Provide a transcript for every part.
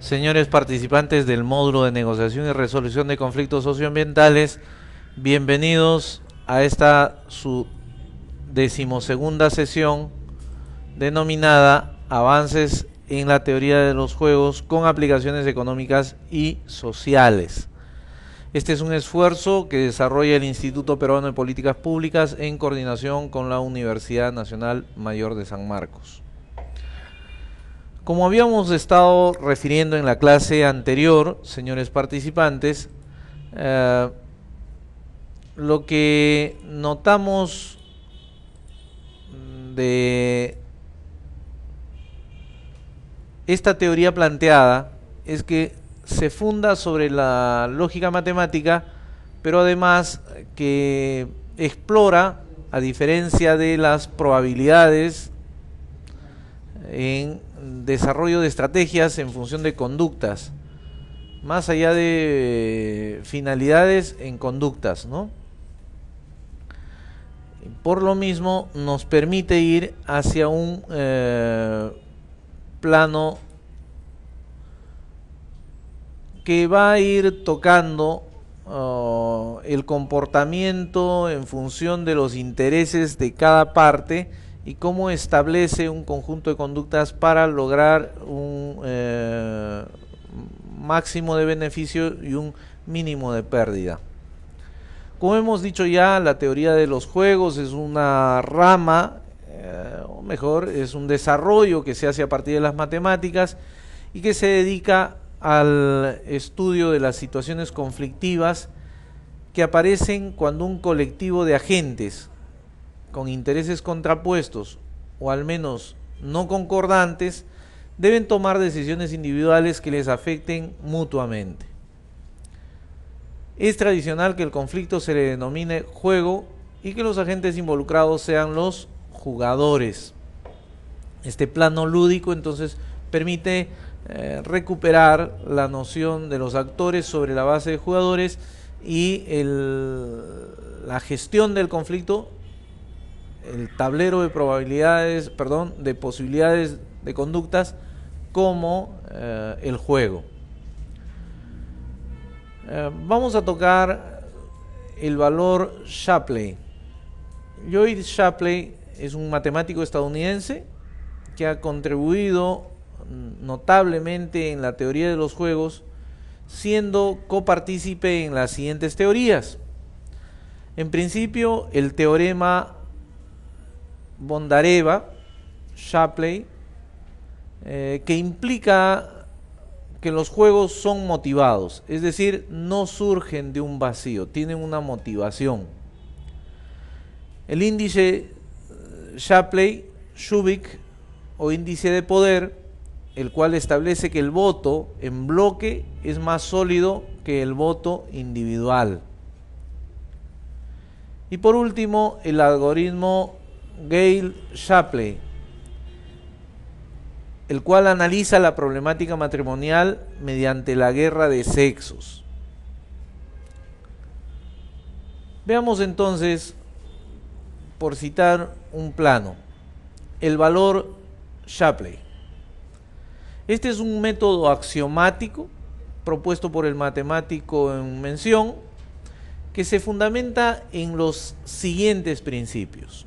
Señores participantes del módulo de negociación y resolución de conflictos socioambientales, bienvenidos a esta su 12ª sesión denominada Avances en la teoría de los juegos con aplicaciones económicas y sociales. Este es un esfuerzo que desarrolla el Instituto Peruano de Políticas Públicas en coordinación con la Universidad Nacional Mayor de San Marcos. Como habíamos estado refiriendo en la clase anterior, señores participantes, lo que notamos de esta teoría planteada es que se funda sobre la lógica matemática, pero además que explora, a diferencia de las probabilidades en desarrollo de estrategias en función de conductas, más allá de finalidades en conductas, ¿no? Por lo mismo nos permite ir hacia un plano que va a ir tocando el comportamiento en función de los intereses de cada parte y cómo establece un conjunto de conductas para lograr un máximo de beneficio y un mínimo de pérdida. Como hemos dicho ya, la teoría de los juegos es una rama, o mejor, es un desarrollo que se hace a partir de las matemáticas y que se dedica al estudio de las situaciones conflictivas que aparecen cuando un colectivo de agentes con intereses contrapuestos o al menos no concordantes deben tomar decisiones individuales que les afecten mutuamente. Es tradicional que el conflicto se le denomine juego y que los agentes involucrados sean los jugadores. Este plano lúdico entonces permite recuperar la noción de los actores sobre la base de jugadores y la gestión del conflicto, el tablero de probabilidades, de posibilidades de conductas como el juego. Vamos a tocar el valor Shapley. Lloyd Shapley es un matemático estadounidense que ha contribuido notablemente en la teoría de los juegos, siendo copartícipe en las siguientes teorías. En principio, el teorema Bondareva-Shapley, que implica que los juegos son motivados, es decir, no surgen de un vacío, tienen una motivación. El índice Shapley-Shubik o índice de poder, el cual establece que el voto en bloque es más sólido que el voto individual. Y por último, el algoritmo Gale-Shapley, el cual analiza la problemática matrimonial mediante la guerra de sexos. Veamos entonces, por citar un plano, el valor Shapley. Este es un método axiomático propuesto por el matemático en mención, que se fundamenta en los siguientes principios.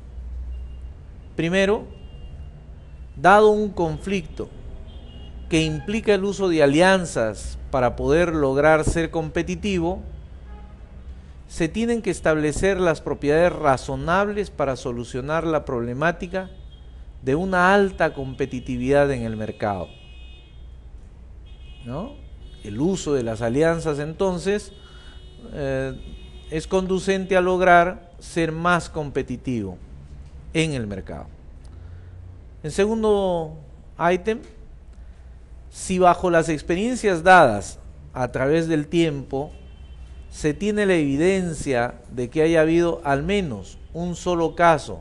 Primero, dado un conflicto que implica el uso de alianzas para poder lograr ser competitivo, se tienen que establecer las propiedades razonables para solucionar la problemática de una alta competitividad en el mercado, ¿no? El uso de las alianzas entonces es conducente a lograr ser más competitivo en el mercado. En segundo ítem, si bajo las experiencias dadas a través del tiempo se tiene la evidencia de que haya habido al menos un solo caso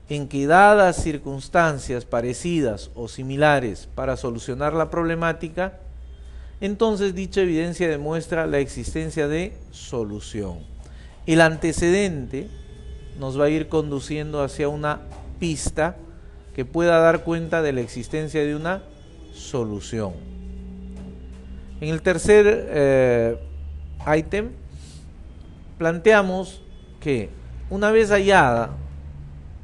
en que, dadas circunstancias parecidas o similares para solucionar la problemática, entonces dicha evidencia demuestra la existencia de solución. El antecedente nos va a ir conduciendo hacia una pista que pueda dar cuenta de la existencia de una solución. En el tercer ítem planteamos que una vez hallada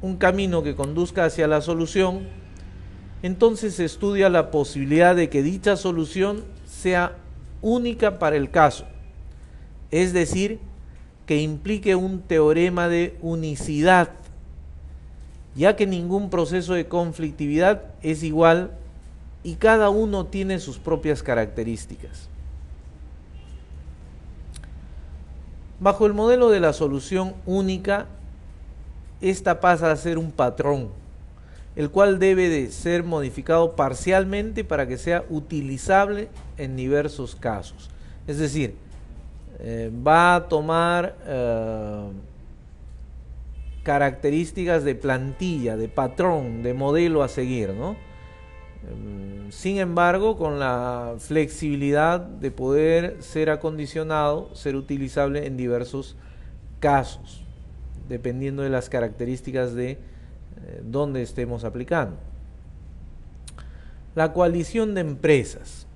un camino que conduzca hacia la solución, entonces se estudia la posibilidad de que dicha solución sea única para el caso, es decir, que implique un teorema de unicidad, ya que ningún proceso de conflictividad es igual y cada uno tiene sus propias características. Bajo el modelo de la solución única, esta pasa a ser un patrón, el cual debe de ser modificado parcialmente para que sea utilizable en diversos casos. Es decir, va a tomar características de plantilla, de patrón, de modelo a seguir, ¿no? Sin embargo, con la flexibilidad de poder ser acondicionado, ser utilizable en diversos casos, dependiendo de las características de donde estemos aplicando. La coalición de empresas.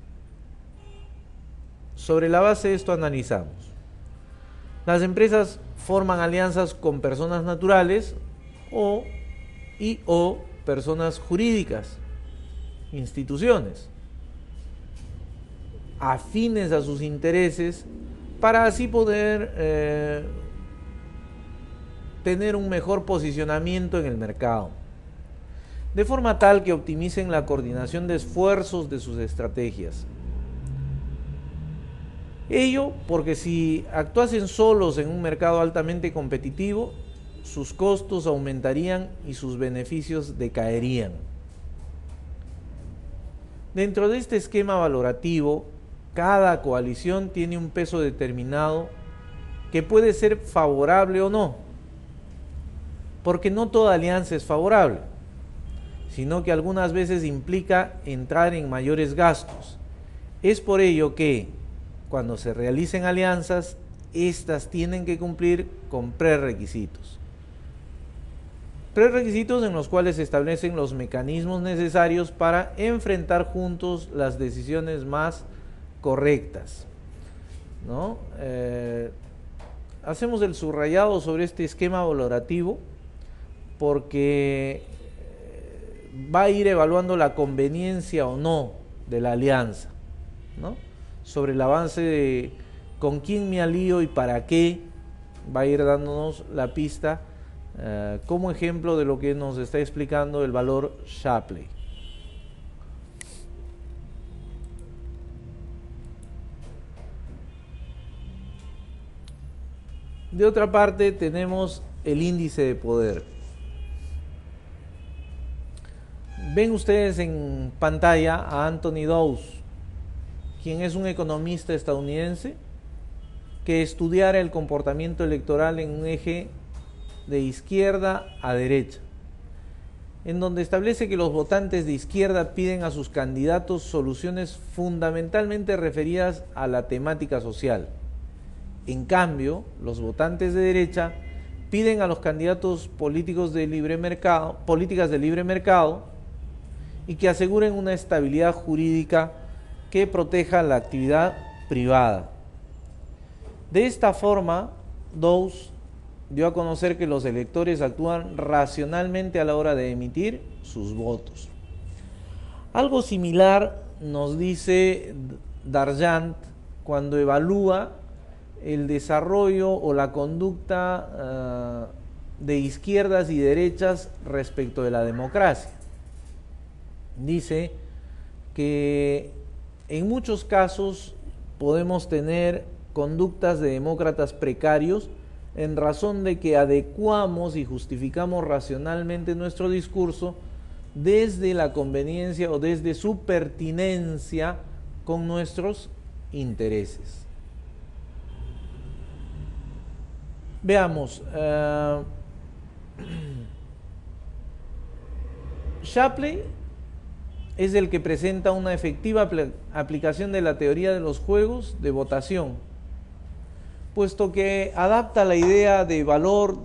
Sobre la base de esto analizamos. Las empresas forman alianzas con personas naturales o personas jurídicas, instituciones, afines a sus intereses, para así poder tener un mejor posicionamiento en el mercado, de forma tal que optimicen la coordinación de esfuerzos de sus estrategias. Ello porque si actuasen solos en un mercado altamente competitivo, sus costos aumentarían y sus beneficios decaerían. Dentro de este esquema valorativo, cada coalición tiene un peso determinado que puede ser favorable o no, porque no toda alianza es favorable, sino que algunas veces implica entrar en mayores gastos. Es por ello que, cuando se realicen alianzas, estas tienen que cumplir con prerequisitos. Prerequisitos en los cuales se establecen los mecanismos necesarios para enfrentar juntos las decisiones más correctas, ¿no? Hacemos el subrayado sobre este esquema valorativo porque va a ir evaluando la conveniencia o no de la alianza, ¿no? Sobre el avance de con quién me alío y para qué, va a ir dándonos la pista como ejemplo de lo que nos está explicando el valor Shapley. De otra parte tenemos el índice de poder. Ven ustedes en pantalla a Anthony Dawes, quien es un economista estadounidense que estudiara el comportamiento electoral en un eje de izquierda a derecha, en donde establece que los votantes de izquierda piden a sus candidatos soluciones fundamentalmente referidas a la temática social. En cambio, los votantes de derecha piden a los candidatos políticos de libre mercado, políticas de libre mercado, y que aseguren una estabilidad jurídica que proteja la actividad privada. De esta forma, Dawes dio a conocer que los electores actúan racionalmente a la hora de emitir sus votos. Algo similar nos dice Darjant cuando evalúa el desarrollo o la conducta de izquierdas y derechas respecto de la democracia. Dice que en muchos casos podemos tener conductas de demócratas precarios en razón de que adecuamos y justificamos racionalmente nuestro discurso desde la conveniencia o desde su pertinencia con nuestros intereses. Veamos, Shapley es el que presenta una efectiva aplicación de la teoría de los juegos de votación, puesto que adapta la idea de valor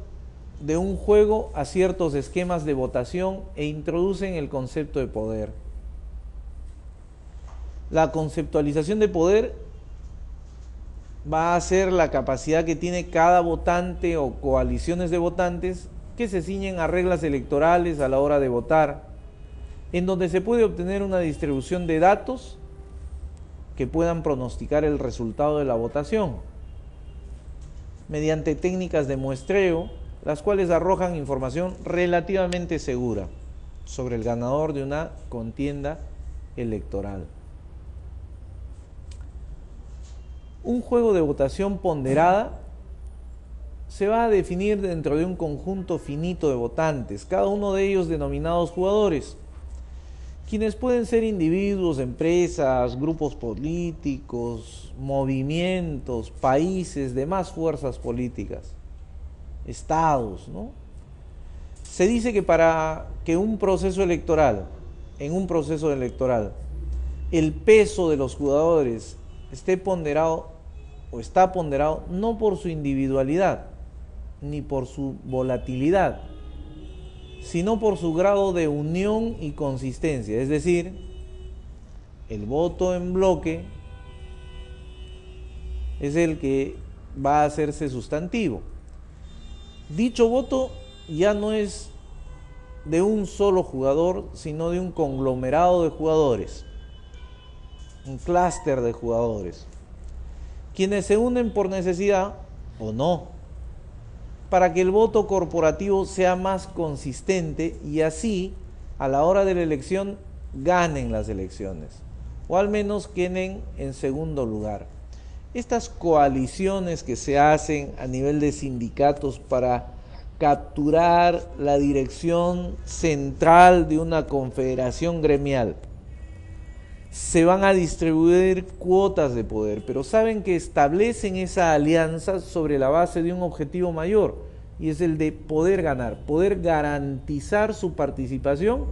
de un juego a ciertos esquemas de votación e introduce en el concepto de poder. La conceptualización de poder va a ser la capacidad que tiene cada votante o coaliciones de votantes que se ciñen a reglas electorales a la hora de votar, en donde se puede obtener una distribución de datos que puedan pronosticar el resultado de la votación, mediante técnicas de muestreo, las cuales arrojan información relativamente segura sobre el ganador de una contienda electoral. Un juego de votación ponderada se va a definir dentro de un conjunto finito de votantes, cada uno de ellos denominados jugadores, quienes pueden ser individuos, empresas, grupos políticos, movimientos, países, demás fuerzas políticas, estados, ¿no? Se dice que para que en un proceso electoral, el peso de los jugadores esté ponderado o está ponderado no por su individualidad ni por su volatilidad, sino por su grado de unión y consistencia, es decir, el voto en bloque es el que va a hacerse sustantivo. Dicho voto ya no es de un solo jugador, sino de un conglomerado de jugadores, un clúster de jugadores, quienes se unen por necesidad o no, para que el voto corporativo sea más consistente y así, a la hora de la elección, ganen las elecciones, o al menos queden en segundo lugar. Estas coaliciones que se hacen a nivel de sindicatos para capturar la dirección central de una confederación gremial, se van a distribuir cuotas de poder, pero saben que establecen esa alianza sobre la base de un objetivo mayor, y es el de poder ganar, poder garantizar su participación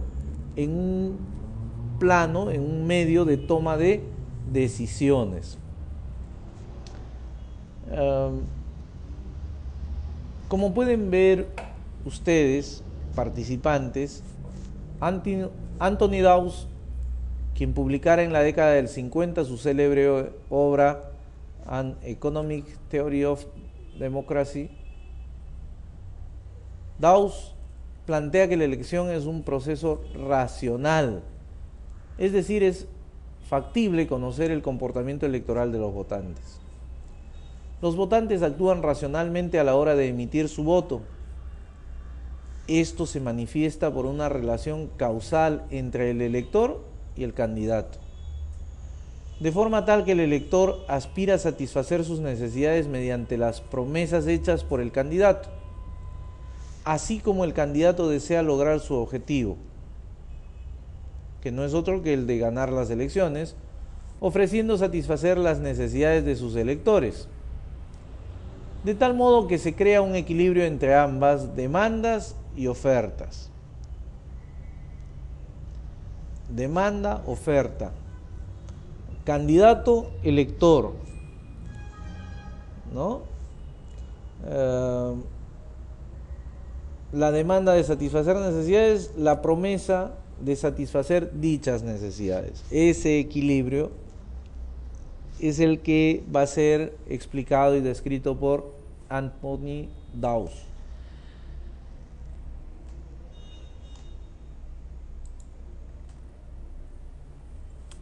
en un plano, en un medio de toma de decisiones. Como pueden ver ustedes, participantes, Anthony Dawes, quien publicara en la década del 50 su célebre obra An Economic Theory of Democracy, Dawes plantea que la elección es un proceso racional, es decir, es factible conocer el comportamiento electoral de los votantes. Los votantes actúan racionalmente a la hora de emitir su voto. Esto se manifiesta por una relación causal entre el elector y el candidato, de forma tal que el elector aspira a satisfacer sus necesidades mediante las promesas hechas por el candidato, así como el candidato desea lograr su objetivo, que no es otro que el de ganar las elecciones, ofreciendo satisfacer las necesidades de sus electores, de tal modo que se crea un equilibrio entre ambas demandas y ofertas. Demanda, oferta, candidato, elector, ¿no? La demanda de satisfacer necesidades, la promesa de satisfacer dichas necesidades. Ese equilibrio es el que va a ser explicado y descrito por Anthony Dawes.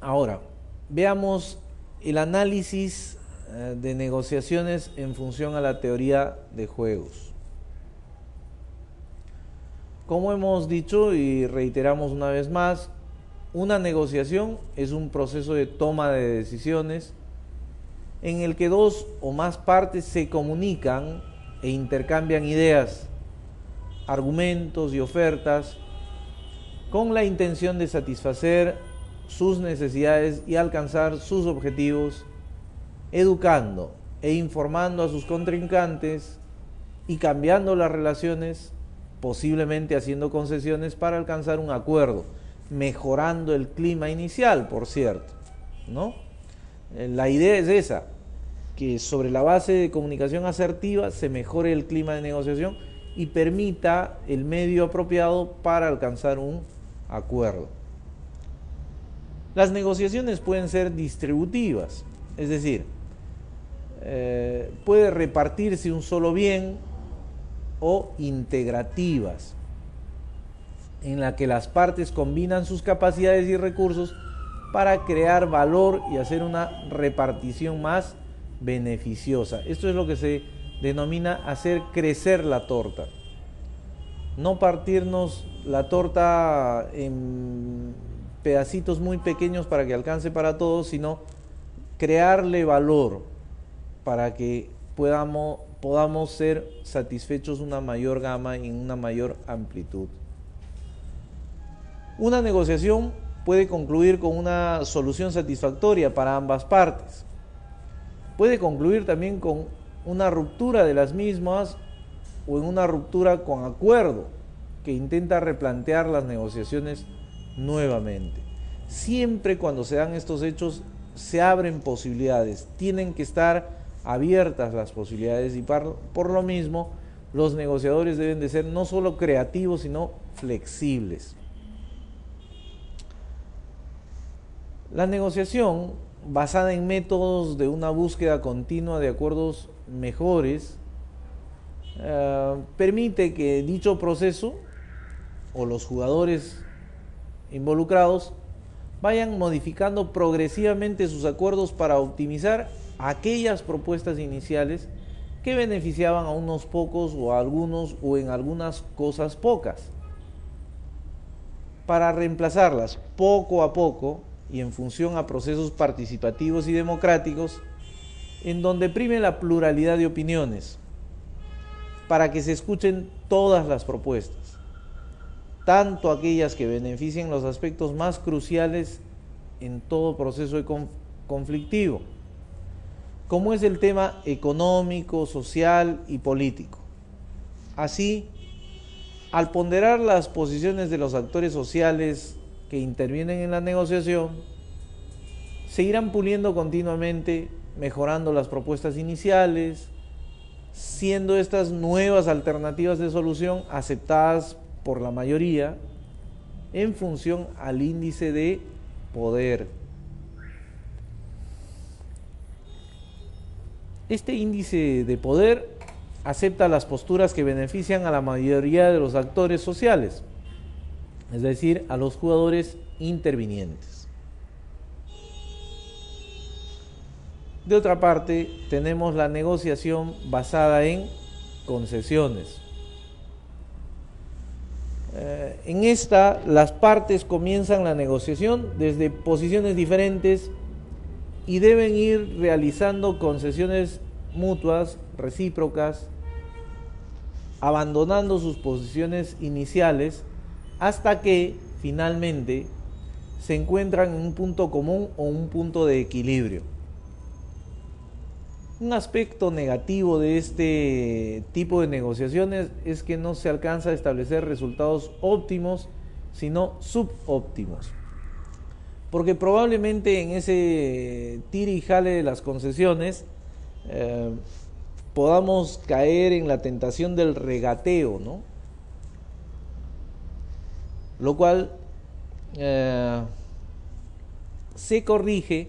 Ahora, veamos el análisis de negociaciones en función a la teoría de juegos. Como hemos dicho y reiteramos una vez más, una negociación es un proceso de toma de decisiones en el que dos o más partes se comunican e intercambian ideas, argumentos y ofertas con la intención de satisfacer sus necesidades y alcanzar sus objetivos, educando e informando a sus contrincantes y cambiando las relaciones, posiblemente haciendo concesiones para alcanzar un acuerdo, mejorando el clima inicial, por cierto, ¿no? La idea es esa, que sobre la base de comunicación asertiva se mejore el clima de negociación y permita el medio apropiado para alcanzar un acuerdo. Las negociaciones pueden ser distributivas, es decir, puede repartirse un solo bien, o integrativas, en la que las partes combinan sus capacidades y recursos para crear valor y hacer una repartición más beneficiosa. Esto es lo que se denomina hacer crecer la torta. No partirnos la torta en pedacitos muy pequeños para que alcance para todos, sino crearle valor para que podamos ser satisfechos una mayor gama y en una mayor amplitud. Una negociación puede concluir con una solución satisfactoria para ambas partes. Puede concluir también con una ruptura de las mismas o en una ruptura con acuerdo que intenta replantear las negociaciones nuevamente. Siempre cuando se dan estos hechos se abren posibilidades, tienen que estar abiertas las posibilidades y por lo mismo los negociadores deben de ser no solo creativos sino flexibles. La negociación basada en métodos de una búsqueda continua de acuerdos mejores permite que dicho proceso o los jugadores involucrados vayan modificando progresivamente sus acuerdos para optimizar aquellas propuestas iniciales que beneficiaban a unos pocos o a algunos o en algunas cosas pocas, para reemplazarlas poco a poco y en función a procesos participativos y democráticos en donde prime la pluralidad de opiniones, para que se escuchen todas las propuestas, tanto aquellas que beneficien los aspectos más cruciales en todo proceso conflictivo, como es el tema económico, social y político. Así, al ponderar las posiciones de los actores sociales que intervienen en la negociación, se irán puliendo continuamente, mejorando las propuestas iniciales, siendo estas nuevas alternativas de solución aceptadas por la mayoría en función al índice de poder. Este índice de poder acepta las posturas que benefician a la mayoría de los actores sociales, es decir, a los jugadores intervinientes. De otra parte, tenemos la negociación basada en concesiones. En esta, las partes comienzan la negociación desde posiciones diferentes y deben ir realizando concesiones mutuas, recíprocas, abandonando sus posiciones iniciales hasta que finalmente se encuentran en un punto común o un punto de equilibrio. Un aspecto negativo de este tipo de negociaciones es que no se alcanza a establecer resultados óptimos, sino subóptimos. Porque probablemente en ese tire y jale de las concesiones podamos caer en la tentación del regateo, ¿no? Lo cual se corrige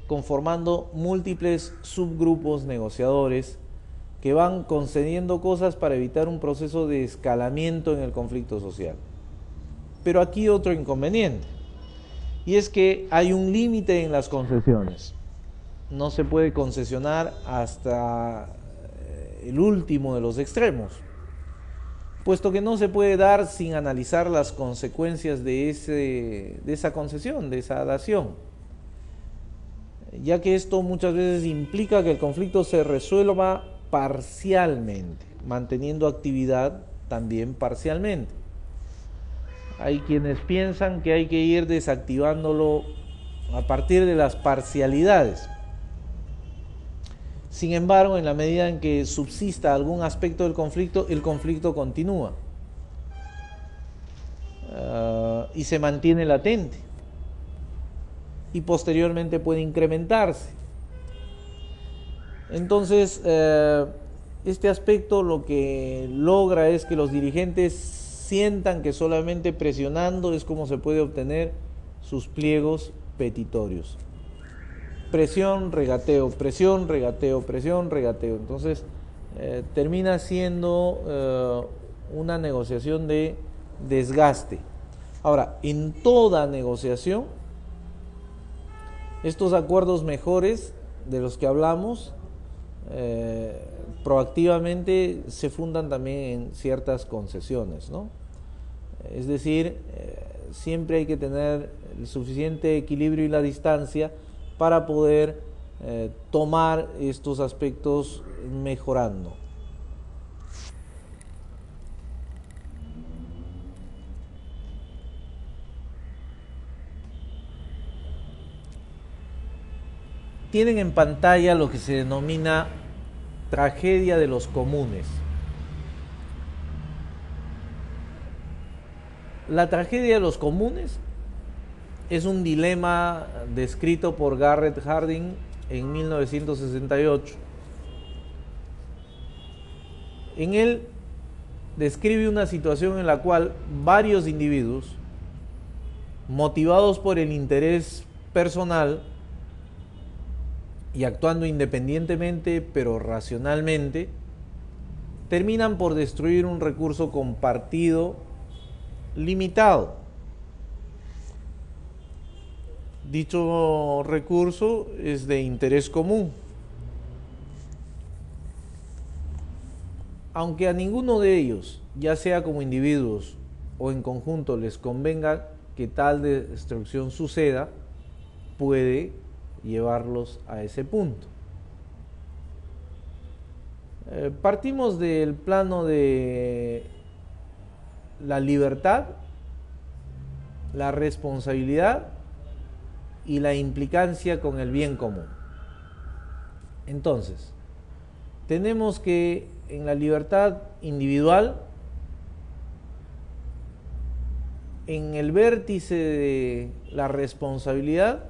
conformando múltiples subgrupos negociadores que van concediendo cosas para evitar un proceso de escalamiento en el conflicto social. Pero aquí otro inconveniente, y es que hay un límite en las concesiones. No se puede concesionar hasta el último de los extremos, puesto que no se puede dar sin analizar las consecuencias de esa concesión, de esa dación, ya que esto muchas veces implica que el conflicto se resuelva parcialmente, manteniendo actividad también parcialmente. Hay quienes piensan que hay que ir desactivándolo a partir de las parcialidades. Sin embargo, en la medida en que subsista algún aspecto del conflicto, el conflicto continúa y se mantiene latente y posteriormente puede incrementarse. Entonces, este aspecto lo que logra es que los dirigentes sientan que solamente presionando es como se puede obtener sus pliegos competitorios. Presión, regateo, presión, regateo, presión, regateo. Entonces, termina siendo una negociación de desgaste. Ahora, en toda negociación, estos acuerdos mejores de los que hablamos, proactivamente se fundan también en ciertas concesiones, ¿no? Es decir, siempre hay que tener el suficiente equilibrio y la distancia para poder tomar estos aspectos mejorando. Tienen en pantalla lo que se denomina tragedia de los comunes. La tragedia de los comunes es un dilema descrito por Garrett Hardin en 1968. En él describe una situación en la cual varios individuos, motivados por el interés personal y actuando independientemente pero racionalmente, terminan por destruir un recurso compartido limitado. Dicho recurso es de interés común. Aunque a ninguno de ellos, ya sea como individuos o en conjunto, les convenga que tal destrucción suceda, puede llevarlos a ese punto. Partimos del plano de la libertad, la responsabilidad y la implicancia con el bien común. Entonces, tenemos que en la libertad individual, en el vértice de la responsabilidad,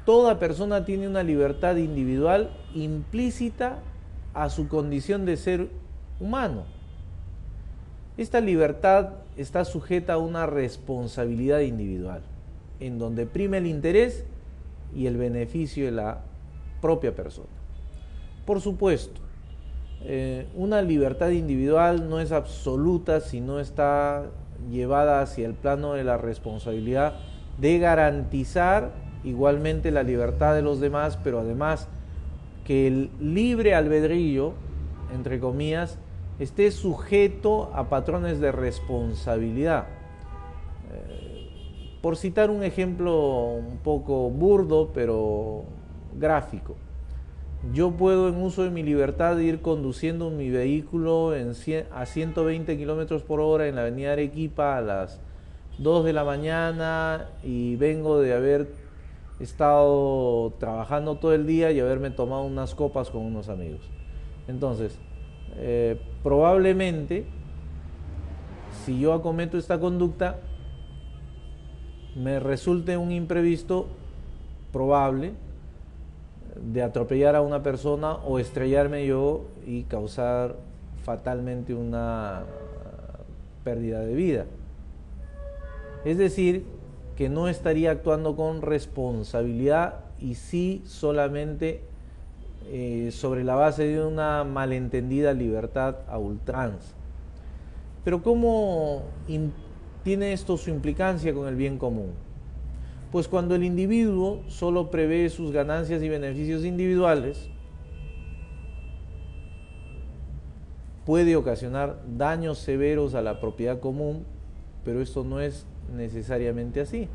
toda persona tiene una libertad individual implícita a su condición de ser humano. Esta libertad está sujeta a una responsabilidad individual, en donde prima el interés y el beneficio de la propia persona. Por supuesto, una libertad individual no es absoluta si no está llevada hacia el plano de la responsabilidad de garantizar igualmente la libertad de los demás, pero además que el libre albedrío, entre comillas, esté sujeto a patrones de responsabilidad. Por citar un ejemplo un poco burdo, pero gráfico, yo puedo en uso de mi libertad ir conduciendo mi vehículo a 120 kilómetros por hora en la avenida Arequipa a las 2 de la mañana y vengo de haber estado trabajando todo el día y haberme tomado unas copas con unos amigos. Entonces, probablemente, si yo acometo esta conducta, me resulte un imprevisto probable de atropellar a una persona o estrellarme yo y causar fatalmente una pérdida de vida. Es decir, que no estaría actuando con responsabilidad y sí solamente sobre la base de una malentendida libertad a ultranza. Pero ¿cómo tiene esto su implicancia con el bien común? Pues cuando el individuo solo prevé sus ganancias y beneficios individuales, puede ocasionar daños severos a la propiedad común, pero esto no es necesariamente así.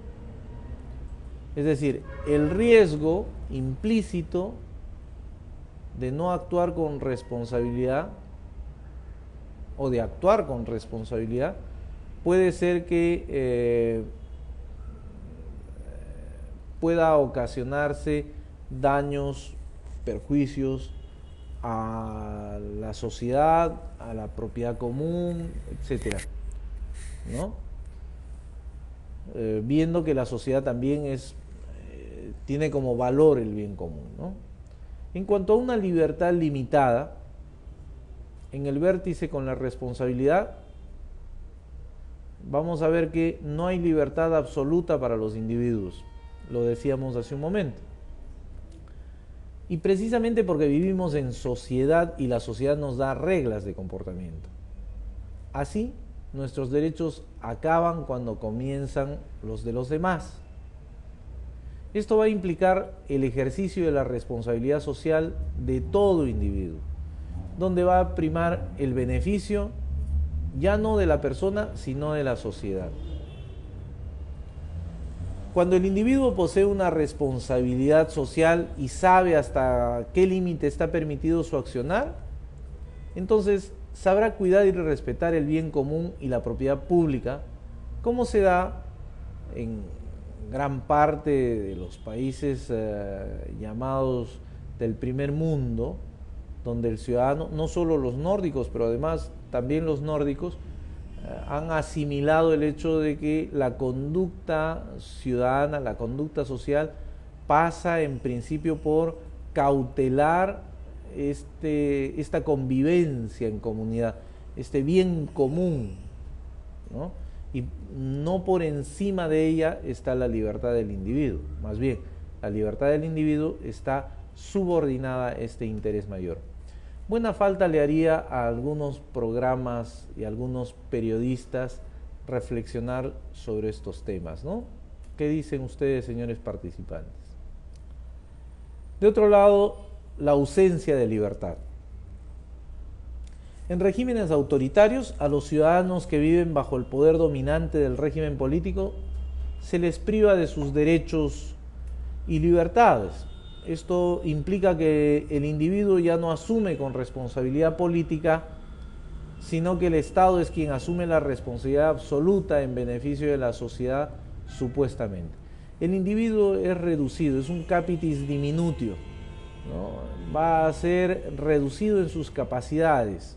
Es decir, el riesgo implícito de no actuar con responsabilidad o de actuar con responsabilidad puede ser que pueda ocasionarse daños, perjuicios a la sociedad, a la propiedad común, etcétera, ¿no? Viendo que la sociedad también tiene como valor el bien común, ¿no? En cuanto a una libertad limitada, en el vértice con la responsabilidad, vamos a ver que no hay libertad absoluta para los individuos, lo decíamos hace un momento. Y precisamente porque vivimos en sociedad y la sociedad nos da reglas de comportamiento. Así, nuestros derechos acaban cuando comienzan los de los demás. Esto va a implicar el ejercicio de la responsabilidad social de todo individuo, donde va a primar el beneficio ya no de la persona, sino de la sociedad. Cuando el individuo posee una responsabilidad social y sabe hasta qué límite está permitido su accionar, entonces sabrá cuidar y respetar el bien común y la propiedad pública, como se da en gran parte de los países llamados del primer mundo, donde el ciudadano, no solo los nórdicos, pero además también los nórdicos, han asimilado el hecho de que la conducta ciudadana, la conducta social, pasa en principio por cautelar esta convivencia en comunidad, este bien común, ¿no? Y no por encima de ella está la libertad del individuo, más bien, la libertad del individuo está subordinada a este interés mayor. Buena falta le haría a algunos programas y a algunos periodistas reflexionar sobre estos temas, ¿no? ¿Qué dicen ustedes, señores participantes? De otro lado, la ausencia de libertad. En regímenes autoritarios, a los ciudadanos que viven bajo el poder dominante del régimen político se les priva de sus derechos y libertades. Esto implica que el individuo ya no asume con responsabilidad política, sino que el Estado es quien asume la responsabilidad absoluta en beneficio de la sociedad, supuestamente. El individuo es reducido, es un capitis diminutio, ¿no? Va a ser reducido en sus capacidades.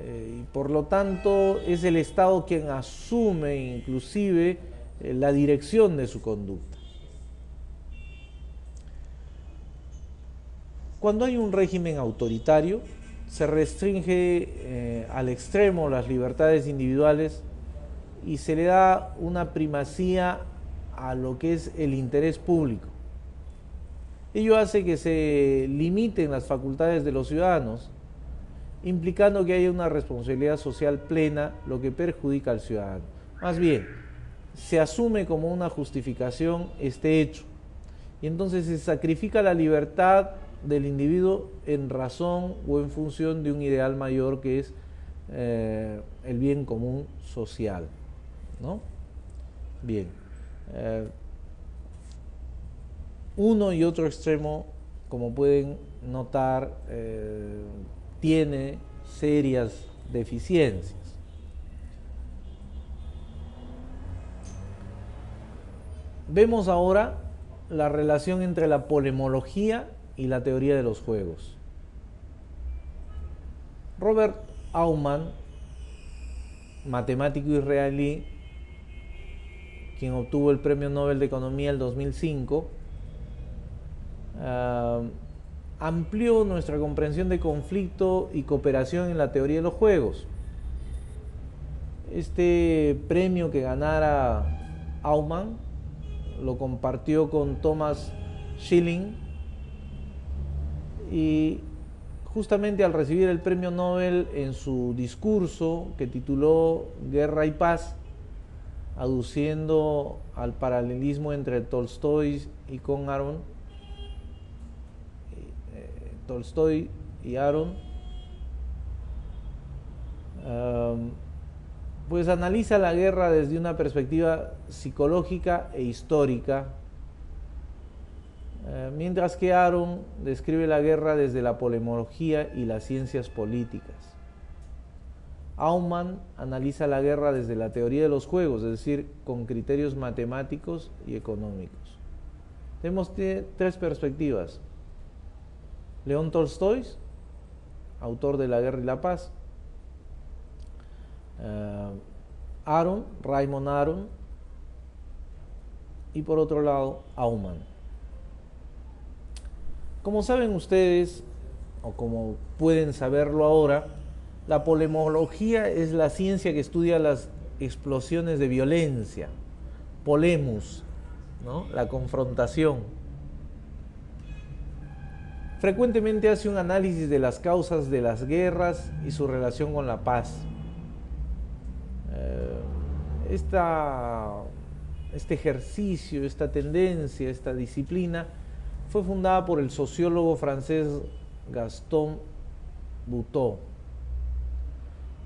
Y por lo tanto es el Estado quien asume inclusive la dirección de su conducta. Cuando hay un régimen autoritario, se restringe al extremo las libertades individuales y se le da una primacía a lo que es el interés público. Ello hace que se limiten las facultades de los ciudadanos, implicando que haya una responsabilidad social plena, lo que perjudica al ciudadano. Más bien, se asume como una justificación este hecho, y entonces se sacrifica la libertad del individuo en razón o en función de un ideal mayor que es el bien común social, ¿no? Bien, uno y otro extremo, como pueden notar, tiene serias deficiencias. Vemos ahora la relación entre la polemología y la teoría de los juegos. Robert Aumann, matemático israelí, quien obtuvo el Premio Nobel de Economía en 2005, amplió nuestra comprensión de conflicto y cooperación en la teoría de los juegos. Este premio que ganara Aumann lo compartió con Thomas Schelling, y justamente al recibir el premio Nobel, en su discurso que tituló Guerra y Paz, aduciendo al paralelismo entre Tolstoy y con Aaron, Tolstoy y Aaron, pues analiza la guerra desde una perspectiva psicológica e histórica, mientras que Aaron describe la guerra desde la polemología y las ciencias políticas. Aumann analiza la guerra desde la teoría de los juegos, es decir, con criterios matemáticos y económicos. Tenemos tres perspectivas. León Tolstoy, autor de La Guerra y la Paz. Aaron, Raymond Aron. Y por otro lado, Aumann. Como saben ustedes, o como pueden saberlo ahora, La polemología es la ciencia que estudia las explosiones de violencia, polemus, ¿no? La confrontación. Frecuentemente hace un análisis de las causas de las guerras y su relación con la paz. Este ejercicio, esta tendencia, esta disciplina fue fundada por el sociólogo francés Gaston Boutot.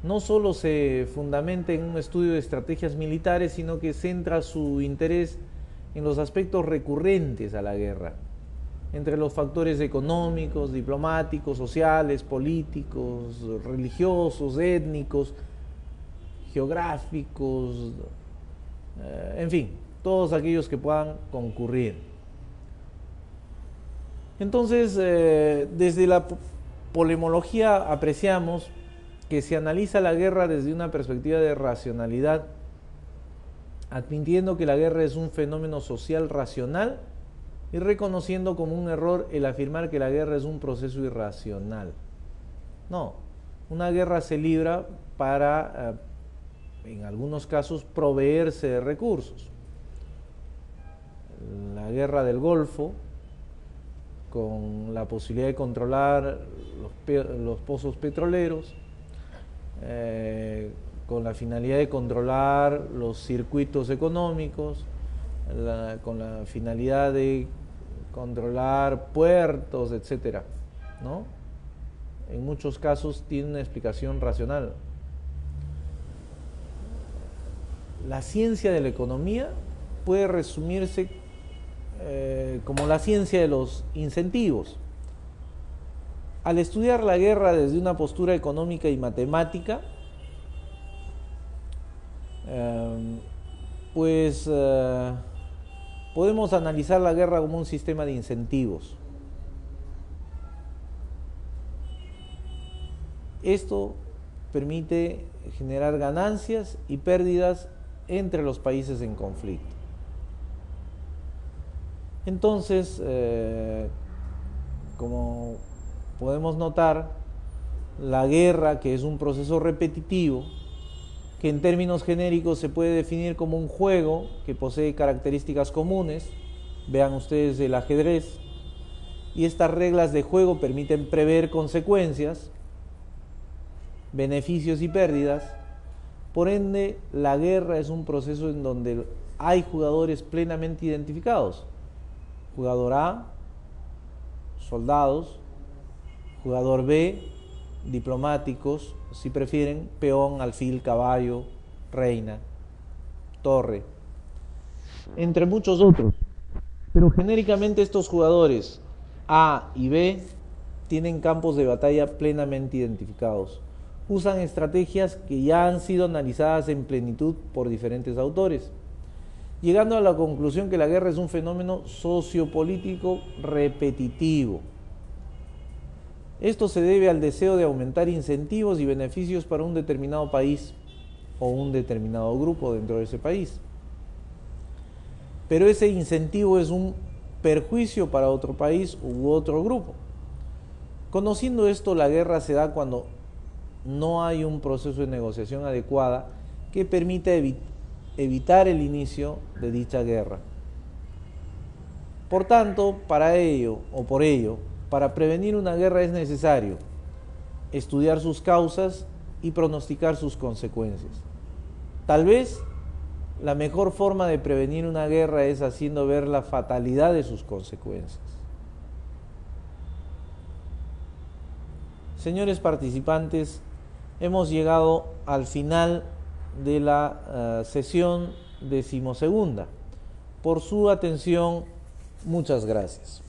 No solo se fundamenta en un estudio de estrategias militares, sino que centra su interés en los aspectos recurrentes a la guerra, entre los factores económicos, diplomáticos, sociales, políticos, religiosos, étnicos, geográficos, en fin, todos aquellos que puedan concurrir. Entonces, desde la polemología apreciamos que se analiza la guerra desde una perspectiva de racionalidad, admitiendo que la guerra es un fenómeno social racional y reconociendo como un error el afirmar que la guerra es un proceso irracional. No, una guerra se libra para, en algunos casos, proveerse de recursos. La guerra del Golfo, con la posibilidad de controlar los pozos petroleros, con la finalidad de controlar los circuitos económicos, con la finalidad de controlar puertos, etcétera, ¿no? En muchos casos tiene una explicación racional. La ciencia de la economía puede resumirse como la ciencia de los incentivos. Al estudiar la guerra desde una postura económica y matemática, podemos analizar la guerra como un sistema de incentivos. Esto permite generar ganancias y pérdidas entre los países en conflicto. Entonces, como podemos notar, la guerra, que es un proceso repetitivo, que en términos genéricos se puede definir como un juego que posee características comunes, vean ustedes el ajedrez, y estas reglas de juego permiten prever consecuencias, beneficios y pérdidas. Por ende, la guerra es un proceso en donde hay jugadores plenamente identificados. Jugador A, soldados; jugador B, diplomáticos, si prefieren, peón, alfil, caballo, reina, torre, entre muchos otros. Pero genéricamente estos jugadores A y B tienen campos de batalla plenamente identificados. Usan estrategias que ya han sido analizadas en plenitud por diferentes autores, llegando a la conclusión que la guerra es un fenómeno sociopolítico repetitivo. Esto se debe al deseo de aumentar incentivos y beneficios para un determinado país o un determinado grupo dentro de ese país. Pero ese incentivo es un perjuicio para otro país u otro grupo. Conociendo esto, la guerra se da cuando no hay un proceso de negociación adecuada que permita evitar el inicio de dicha guerra. Por tanto, para prevenir una guerra es necesario estudiar sus causas y pronosticar sus consecuencias. Tal vez la mejor forma de prevenir una guerra es haciendo ver la fatalidad de sus consecuencias. Señores participantes, hemos llegado al final de la sesión 12ª. Por su atención, muchas gracias.